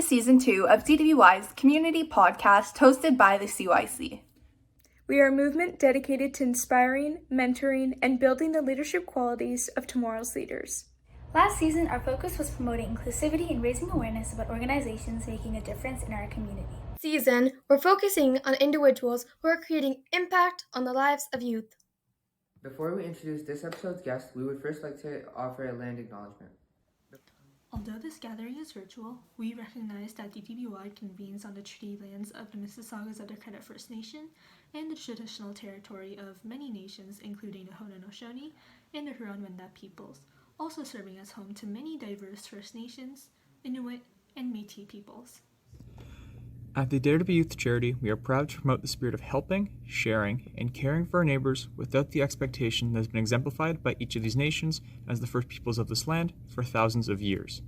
Season 2 of DTBY's community podcast hosted by the CYC. We are a movement dedicated to inspiring, mentoring, and building the leadership qualities of tomorrow's leaders. Last season, our focus was promoting inclusivity and raising awareness about organizations making a difference in our community. Season, we're focusing on individuals who are creating impact on the lives of youth. Before we introduce this episode's guest, we would first like to offer a land acknowledgement. Although this gathering is virtual, we recognize that DTBY convenes on the treaty lands of the Mississaugas of the Credit First Nation and the traditional territory of many nations, including the Haudenosaunee and the Huron-Wendat peoples, also serving as home to many diverse First Nations, Inuit, and Métis peoples. At the Dare to Be Youth charity, we are proud to promote the spirit of helping, sharing, and caring for our neighbors without the expectation that has been exemplified by each of these nations as the first peoples of this land for thousands of years.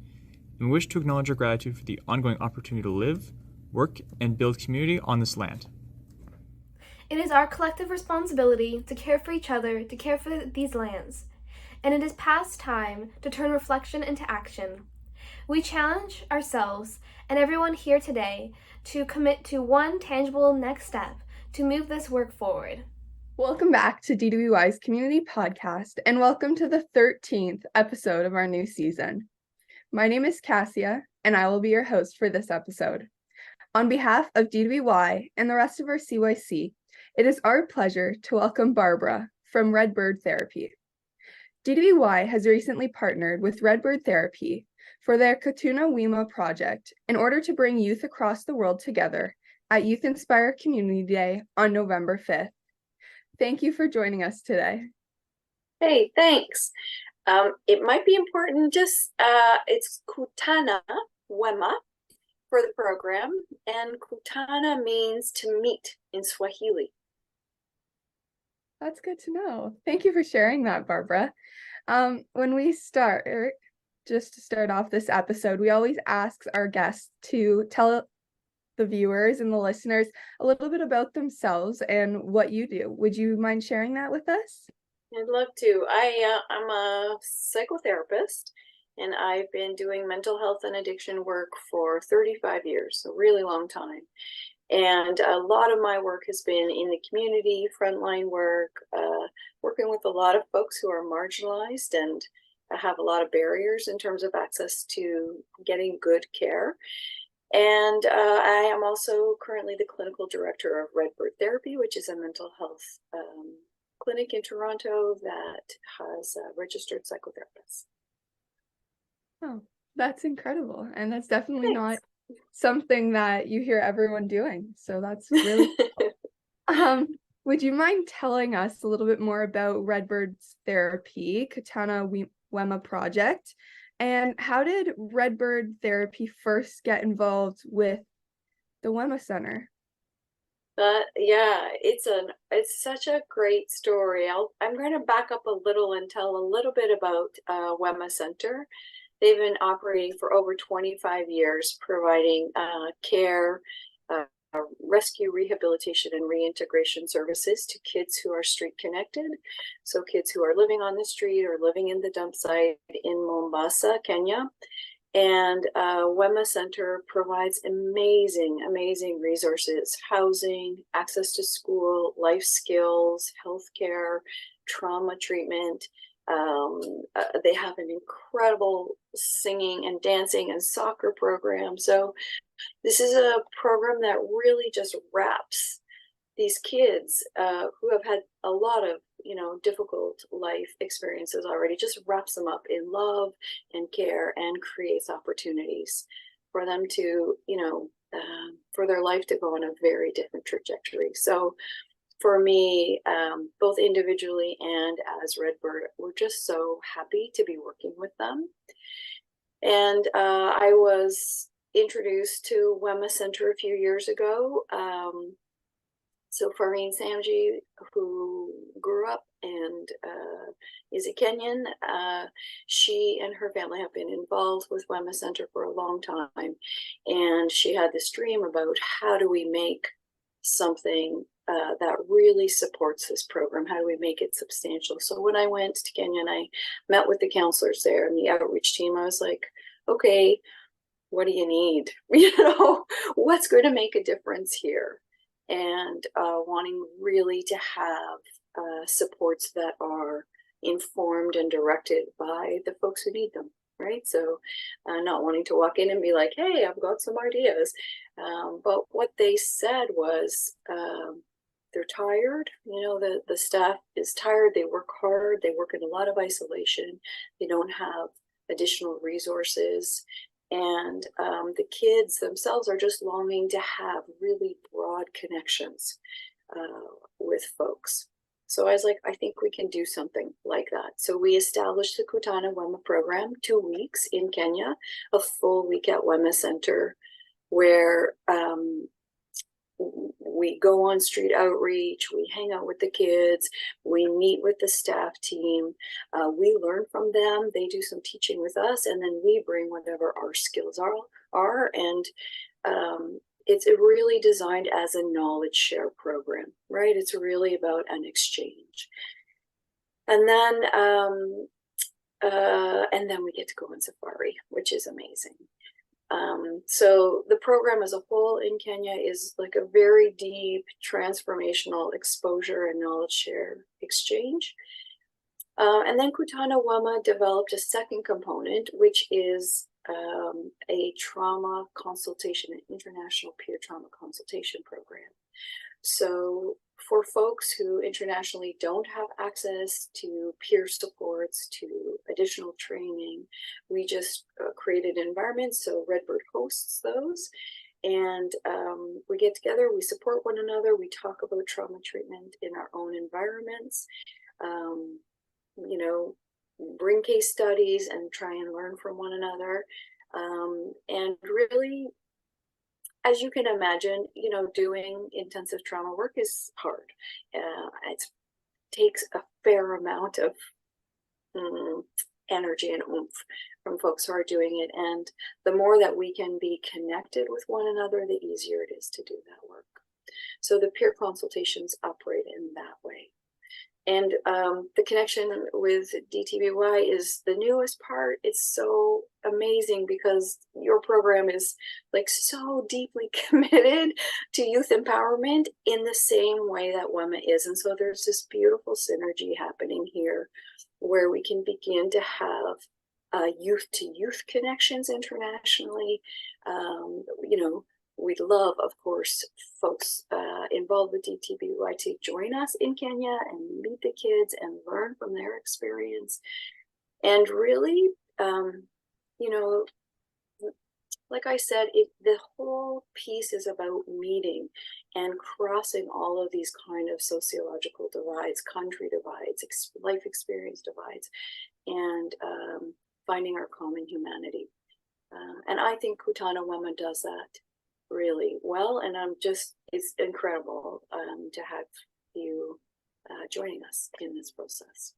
And we wish to acknowledge our gratitude for the ongoing opportunity to live, work, and build community on this land. It is our collective responsibility to care for each other, to care for these lands. And it is past time to turn reflection into action. We challenge ourselves and everyone here today to commit to one tangible next step to move this work forward. Welcome back to DTBY's community podcast, and welcome to the 13th episode of our new season. My name is Cassia, and I will be your host for this episode. On behalf of DTBY and the rest of our CYC, it is our pleasure to welcome Barbara from Redbird Therapy. DTBY has recently partnered with Redbird Therapy for their Kutana Wema project in order to bring youth across the world together at Youth Inspire Community Day on November 5th. Thank you for joining us today. Hey, thanks. It might be important, it's Kutana Wema for the program, and Kutana means to meet in Swahili. That's good to know. Thank you for sharing that, Barbara. When we start, just to start off this episode, we always ask our guests to tell the viewers and the listeners a little bit about themselves and what you do. Would you mind sharing that with us? I'd love to. I'm a psychotherapist, and I've been doing mental health and addiction work for 35 years, a really long time. And a lot of my work has been in the community, frontline work, working with a lot of folks who are marginalized and have a lot of barriers in terms of access to getting good care. And I am also currently the clinical director of Redbird Therapy, which is a mental health clinic in Toronto that has registered psychotherapists. Oh, that's incredible. And that's definitely not something that you hear everyone doing. So that's really cool. Would you mind telling us a little bit more about Redbird's Therapy, Kutana Wema project, and how did Redbird Therapy first get involved with the Wema Centre? It's such a great story. I'm going to back up a little and tell a little bit about Wema Centre. They've been operating for over 25 years, providing care, rescue, rehabilitation, and reintegration services to kids who are street connected. So kids who are living on the street or living in the dump site in Mombasa, Kenya. And Wema Centre provides amazing resources, housing, access to school, life skills, healthcare, trauma treatment. They have an incredible singing and dancing and soccer program. So this is a program that really just wraps these kids who have had a lot of, difficult life experiences already, just wraps them up in love and care and creates opportunities for them to, for their life to go on a very different trajectory. So for me, both individually and as Redbird, we're just so happy to be working with them. And I was introduced to Wema Centre a few years ago. So Fareen Samji, who grew up and is a Kenyan, she and her family have been involved with Wema Centre for a long time. And she had this dream about how do we make something that really supports this program? How do we make it substantial? So when I went to Kenya and I met with the counselors there and the outreach team, I was like, okay, what do you need? You know, what's going to make a difference here? And wanting really to have supports that are informed and directed by the folks who need them, right? So not wanting to walk in and be like, hey, I've got some ideas. But what they said was, they're tired. You know, the staff is tired. They work hard. They work in a lot of isolation. They don't have additional resources. And the kids themselves are just longing to have really broad connections with folks. So I was like, I think we can do something like that. So we established the Kutana Wema program, 2 weeks in Kenya, a full week at Wema Centre, where we go on street outreach, we hang out with the kids, we meet with the staff team, we learn from them, they do some teaching with us, and then we bring whatever our skills are and it's really designed as a knowledge share program, right? It's really about an exchange. And then we get to go on safari, which is amazing. So the program as a whole in Kenya is like a very deep transformational exposure and knowledge share exchange. And then Kutana Wema developed a second component, which is a trauma consultation, an international peer trauma consultation program. So for folks who internationally don't have access to peer supports, to additional training, we just created environments. So Redbird hosts those. And we get together, we support one another, we talk about trauma treatment in our own environments, you know, bring case studies and try and learn from one another. And really, as you can imagine, you know, doing intensive trauma work is hard. It takes a fair amount of energy and oomph from folks who are doing it. And the more that we can be connected with one another, the easier it is to do that work. So the peer consultations operate in that way. And the connection with DTBY is the newest part. It's so amazing because your program is like so deeply committed to youth empowerment in the same way that Wema is. And so there's this beautiful synergy happening here where we can begin to have youth to youth connections internationally. You know, we'd love, of course, folks involved with DTBY to join us in Kenya and meet the kids and learn from their experience. And really, you know, like I said, the whole piece is about meeting and crossing all of these kind of sociological divides, country divides, life experience divides, and finding our common humanity. And I think Kutana Wema does that really well, and it's incredible to have you joining us in this process.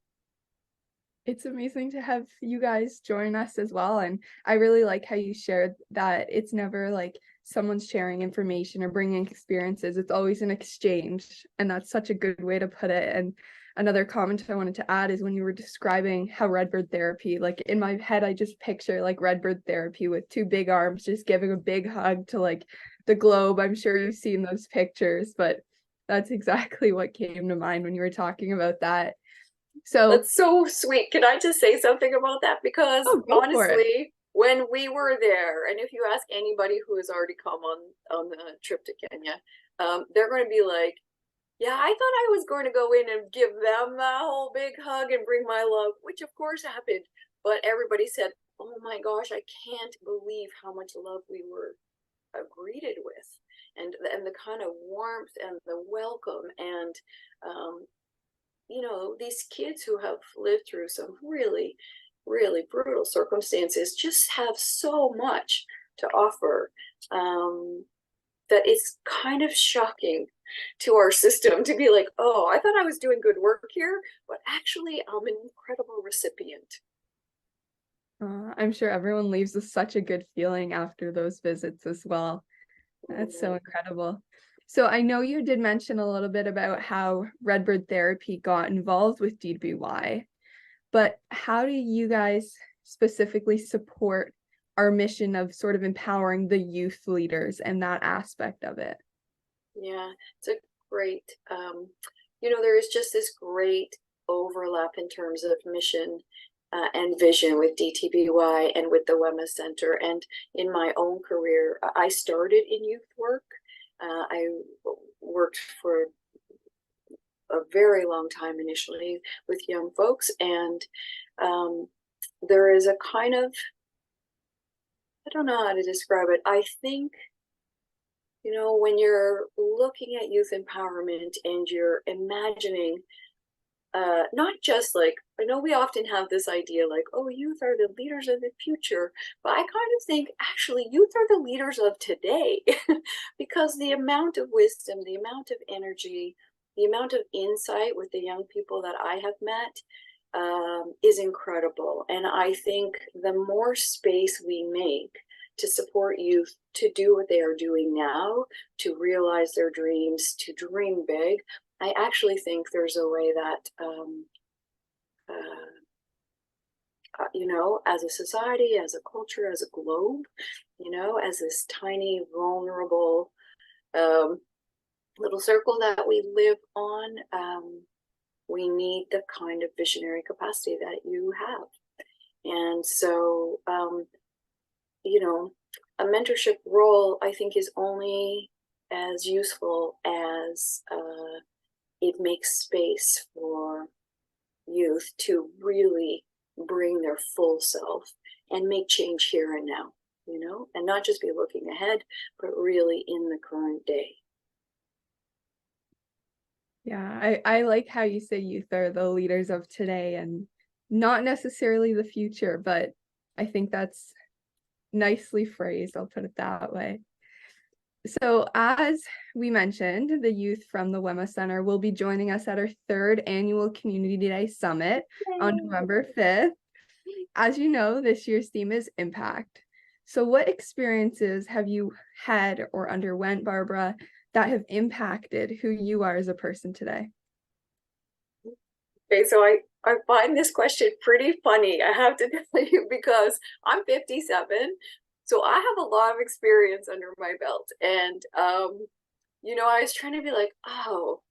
It's amazing to have you guys join us as well, and I really like how you shared that it's never like someone's sharing information or bringing experiences, it's always an exchange, and that's such a good way to put it. And another comment I wanted to add is when you were describing how Redbird Therapy, like in my head, I just picture like Redbird Therapy with 2 big arms just giving a big hug to like the globe. I'm sure you've seen those pictures, but that's exactly what came to mind when you were talking about that. So that's so sweet. Can I just say something about that? Because honestly, when we were there, and if you ask anybody who has already come on the trip to Kenya, they're going to be like, yeah, I thought I was going to go in and give them a whole big hug and bring my love, which of course happened. But everybody said, oh my gosh, I can't believe how much love we were greeted with, and the kind of warmth and the welcome. And, you know, these kids who have lived through some really, really brutal circumstances just have so much to offer that it's kind of shocking to our system to be like, oh, I thought I was doing good work here, but actually I'm an incredible recipient. I'm sure everyone leaves with such a good feeling after those visits as well. That's so incredible. So I know you did mention a little bit about how Redbird Therapy got involved with DTBY, but how do you guys specifically support our mission of sort of empowering the youth leaders and that aspect of it. Yeah, it's a great, there is just this great overlap in terms of mission and vision with DTBY and with the Wema Centre. And in my own career, I started in youth work. I worked for a very long time initially with young folks, and there is a kind of, I don't know how to describe it. I think, when you're looking at youth empowerment and you're imagining, not just like, I know we often have this idea like, oh, youth are the leaders of the future, but I kind of think actually youth are the leaders of today because the amount of wisdom, the amount of energy, the amount of insight with the young people that I have met is incredible. And I think the more space we make to support youth to do what they are doing now, to realize their dreams, to dream big, I actually think there's a way that, as a society, as a culture, as a globe, as this tiny, vulnerable little circle that we live on, we need the kind of visionary capacity that you have. And so, a mentorship role, I think, is only as useful as it makes space for youth to really bring their full self and make change here and now, and not just be looking ahead, but really in the current day. Yeah, I like how you say youth are the leaders of today and not necessarily the future, but I think that's nicely phrased. I'll put it that way. So as we mentioned, the youth from the Wema Centre will be joining us at our 3rd annual Community Day Summit on November 5th. As you know, this year's theme is impact. So what experiences have you had or underwent, Barbara, that have impacted who you are as a person today? Okay, so I find this question pretty funny, I have to tell you, because I'm 57. So I have a lot of experience under my belt. And, I was trying to be like, oh,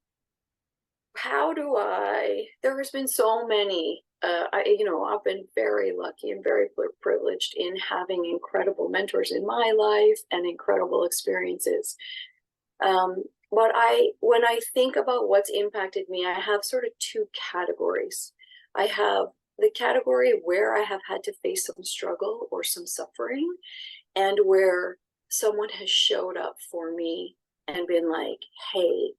there has been so many, I've been very lucky and very privileged in having incredible mentors in my life and incredible experiences. But when I think about what's impacted me, I have sort of 2 categories. I have the category where I have had to face some struggle or some suffering, and where someone has showed up for me and been like, hey,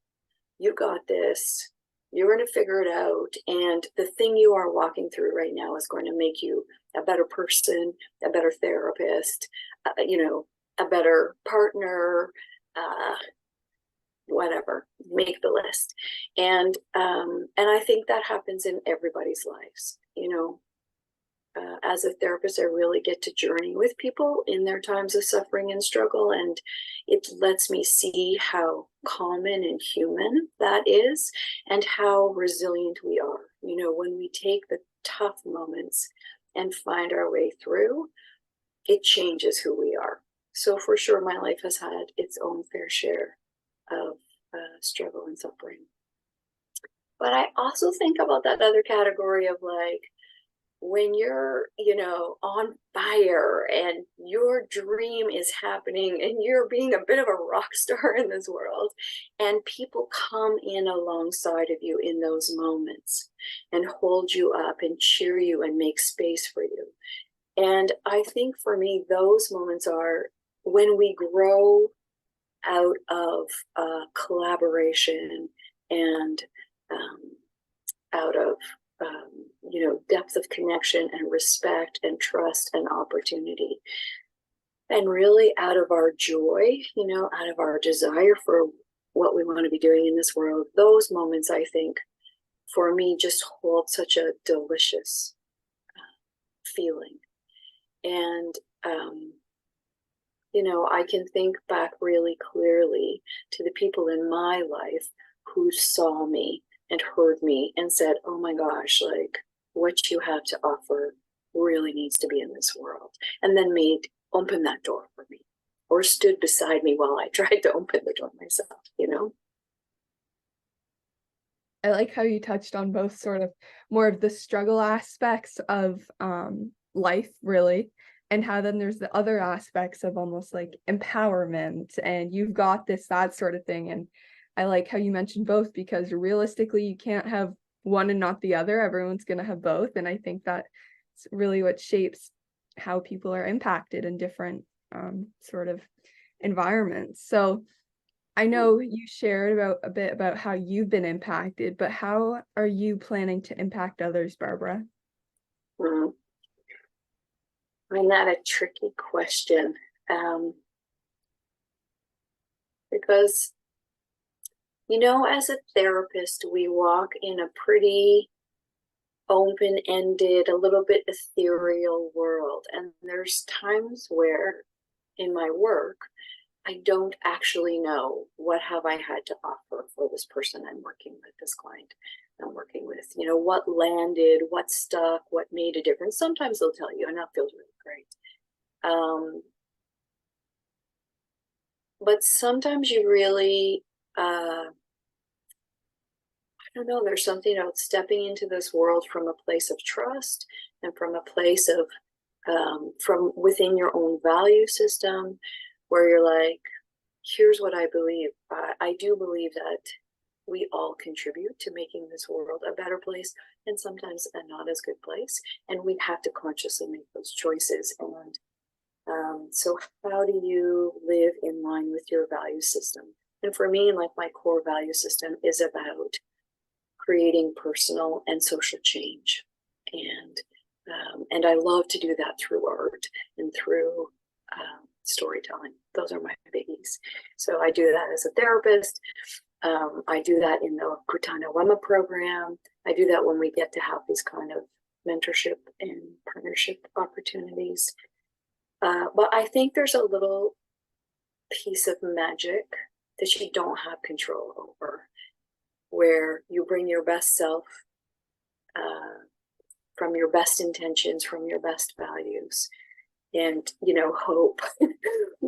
you got this, you're going to figure it out, and the thing you are walking through right now is going to make you a better person, a better therapist, a better partner, whatever, make the list. And I think that happens in everybody's lives. As a therapist, I really get to journey with people in their times of suffering and struggle, and it lets me see how common and human that is, and how resilient we are. When we take the tough moments and find our way through, it changes who we are. So for sure, my life has had its own fair share of struggle and suffering. But I also think about that other category of like, when you're, on fire and your dream is happening and you're being a bit of a rock star in this world, and people come in alongside of you in those moments and hold you up and cheer you and make space for you. And I think for me, those moments are when we grow out of collaboration and out of depth of connection and respect and trust and opportunity, and really out of our joy, out of our desire for what we want to be doing in this world. Those moments, I think, for me, just hold such a delicious feeling. And I can think back really clearly to the people in my life who saw me and heard me and said, oh my gosh, like, what you have to offer really needs to be in this world. And then made opened that door for me or stood beside me while I tried to open the door myself, you know? I like how you touched on both sort of more of the struggle aspects of life, really, and how then there's the other aspects of almost like empowerment and you've got this, that sort of thing. And I like how you mentioned both, because realistically you can't have one and not the other. Everyone's going to have both. And I think that's really what shapes how people are impacted in different sort of environments. So I know you shared a bit about how you've been impacted, but how are you planning to impact others, Barbara? I find that a tricky question, because, you know, as a therapist, we walk in a pretty open-ended, a little bit ethereal world. And there's times where in my work, I don't actually know what have I had to offer for this person I'm working with, this client I'm working with. You know, what landed, what stuck, what made a difference. Sometimes they'll tell you, and that feels really great. But sometimes you really, I don't know, there's something about stepping into this world from a place of trust and from a place of, from within your own value system, where you're like, here's what I believe. I do believe that we all contribute to making this world a better place, and sometimes a not as good place. And we have to consciously make those choices. And so how do you live in line with your value system? And for me, like, my core value system is about creating personal and social change. And I love to do that through art and through storytelling. Those are my biggies. So I do that as a therapist. I do that in the Kutana Wema program. I do that when we get to have these kind of mentorship and partnership opportunities. But I think there's a little piece of magic that you don't have control over, where you bring your best self from your best intentions, from your best values, and, you know, hope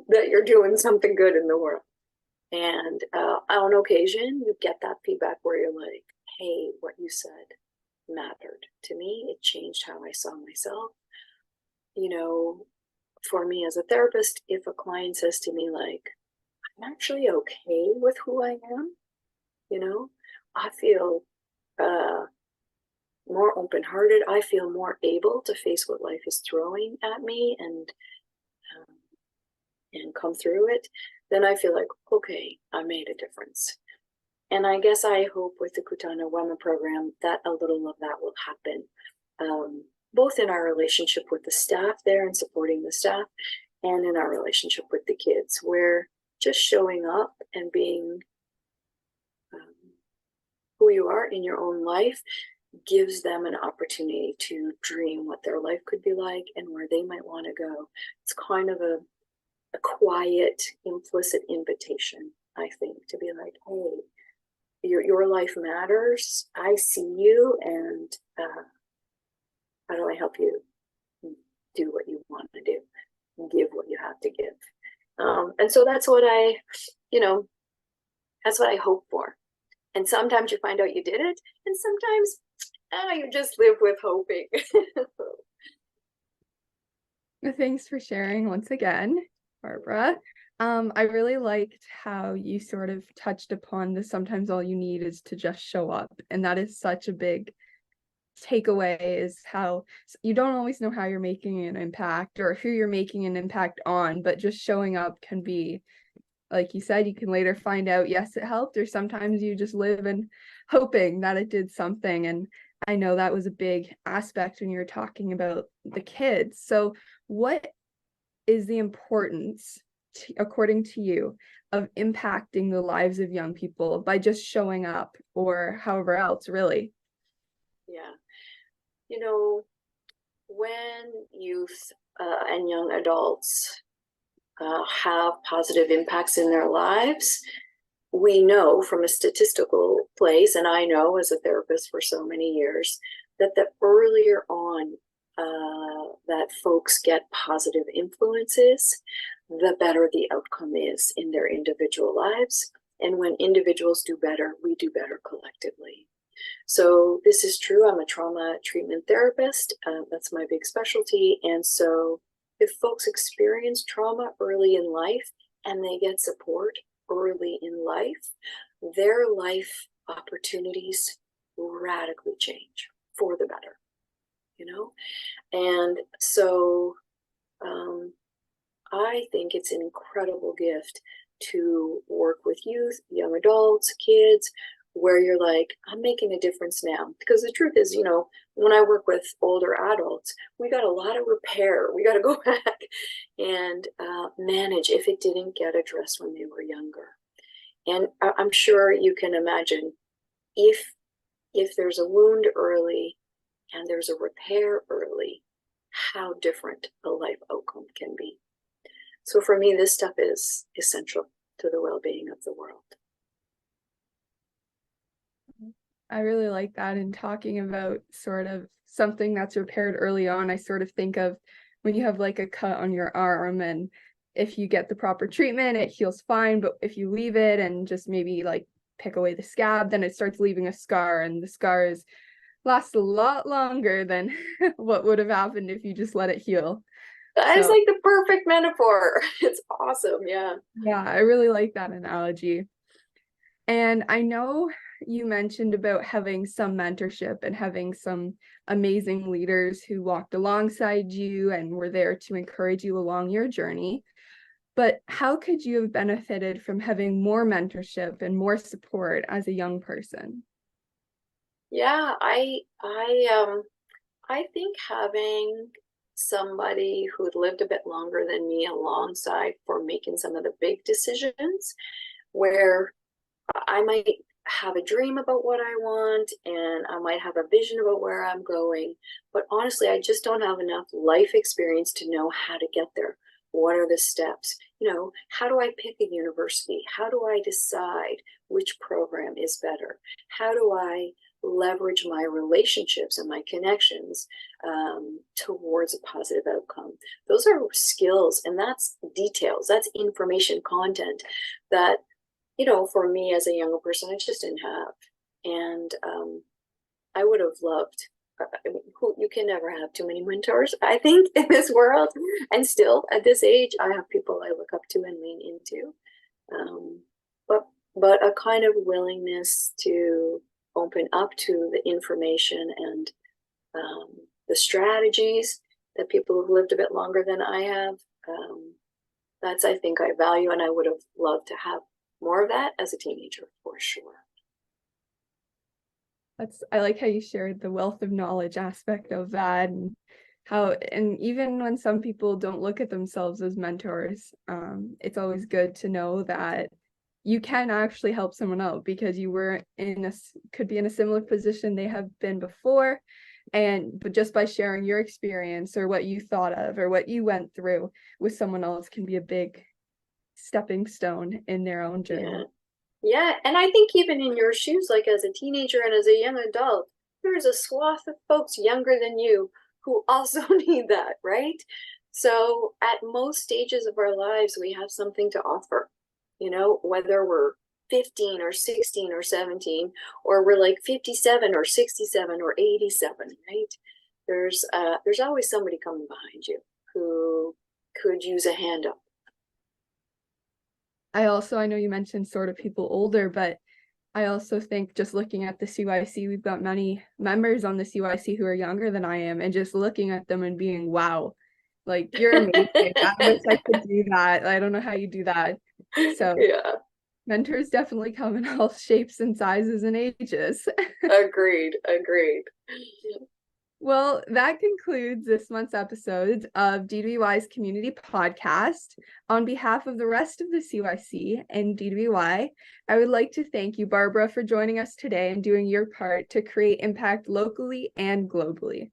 that you're doing something good in the world. And on occasion, you get that feedback where you're like, hey, what you said mattered to me. It changed how I saw myself. You know, for me as a therapist, if a client says to me, like, I'm actually okay with who I am, you know, I feel more open-hearted. I feel more able to face what life is throwing at me and come through it. Then I feel like, okay, I made a difference. And I guess I hope with the Kutana Wema program that a little of that will happen, both in our relationship with the staff there and supporting the staff, and in our relationship with the kids, where just showing up and being who you are in your own life gives them an opportunity to dream what their life could be like and where they might want to go. It's kind of a quiet, implicit invitation, I think, to be like, hey, your life matters. I see you, and how do I help you do what you want to do, give what you have to give? And so that's what that's what I hope for. And sometimes you find out you did it, and sometimes you just live with hoping. Thanks for sharing once again, Barbara. I really liked how you sort of touched upon the sometimes all you need is to just show up. And that is such a big takeaway, is how you don't always know how you're making an impact or who you're making an impact on, but just showing up can be, like you said, you can later find out, yes, it helped, or sometimes you just live in hoping that it did something. And I know that was a big aspect when you were talking about the kids. So what is the importance, according to you, of impacting the lives of young people by just showing up or however else, really? Yeah. You know, when youth and young adults have positive impacts in their lives, we know from a statistical place, and I know as a therapist for so many years, that the earlier on that folks get positive influences, the better the outcome is in their individual lives. And when individuals do better, we do better collectively. So this is true. I'm a trauma treatment therapist. That's my big specialty. And so if folks experience trauma early in life and they get support early in life, their life opportunities radically change for the better, you know? And so I think it's an incredible gift to work with youth, young adults, kids, where you're like, I'm making a difference now. Because the truth is, you know, when I work with older adults, we got a lot of repair. We got to go back and manage if it didn't get addressed when they were younger. And I'm sure you can imagine if there's a wound early and there's a repair early, how different the life outcome can be. So for me, this stuff is essential to the well-being of the world. I really like that. And talking about sort of something that's repaired early on, I sort of think of when you have like a cut on your arm, and if you get the proper treatment, it heals fine. But if you leave it and just maybe like pick away the scab, then it starts leaving a scar, and the scars last a lot longer than what would have happened if you just let it heal. That is like the perfect metaphor. It's awesome. Yeah. Yeah, I really like that analogy. And I know you mentioned about having some mentorship and having some amazing leaders who walked alongside you and were there to encourage you along your journey. But how could you have benefited from having more mentorship and more support as a young person? Yeah, I think having somebody who'd lived a bit longer than me alongside for making some of the big decisions, where I might have a dream about what I want and I might have a vision about where I'm going, but honestly, I just don't have enough life experience to know how to get there. What are the steps? You know, how do I pick a university? How do I decide which program is better? How do I leverage my relationships and my connections towards a positive outcome? Those are skills, and that's details, that's information content that, you know, for me as a younger person, I just didn't have. And I would have loved, you can never have too many mentors, I think, in this world. And still at this age, I have people I look up to and lean into. But a kind of willingness to open up to the information and the strategies that people who've lived a bit longer than I have. That's, I think, I value, and I would have loved to have more of that as a teenager, for sure. I like how you shared the wealth of knowledge aspect of that, and how, and even when some people don't look at themselves as mentors, it's always good to know that you can actually help someone out because you were could be in a similar position they have been before. But just by sharing your experience or what you thought of or what you went through with someone else can be a big stepping stone in their own journey. Yeah, and I think even in your shoes, like as a teenager and as a young adult, there's a swath of folks younger than you who also need that, right? So at most stages of our lives, we have something to offer, you know, whether we're 15 or 16 or 17, or we're like 57 or 67 or 87, right? There's always somebody coming behind you who could use a hand up. I know you mentioned sort of people older, but I also think just looking at the CYC, we've got many members on the CYC who are younger than I am, and just looking at them and being, wow, like, you're amazing. I wish I could do that. I don't know how you do that. So yeah, mentors definitely come in all shapes and sizes and ages. Agreed. Well, that concludes this month's episode of DTBY's community podcast. On behalf of the rest of the CYC and DTBY, I would like to thank you, Barbara, for joining us today and doing your part to create impact locally and globally.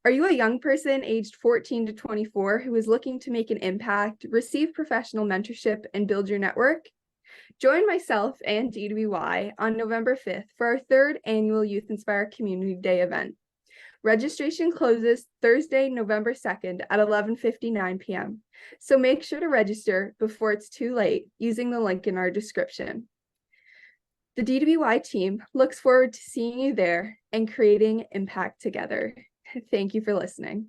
Are you a young person aged 14 to 24 who is looking to make an impact, receive professional mentorship, and build your network? Join myself and DTBY on November 5th for our third annual Youth Inspire Community Day event. Registration closes Thursday, November 2nd at 11:59 p.m. So make sure to register before it's too late using the link in our description. The DTBY team looks forward to seeing you there and creating impact together. Thank you for listening.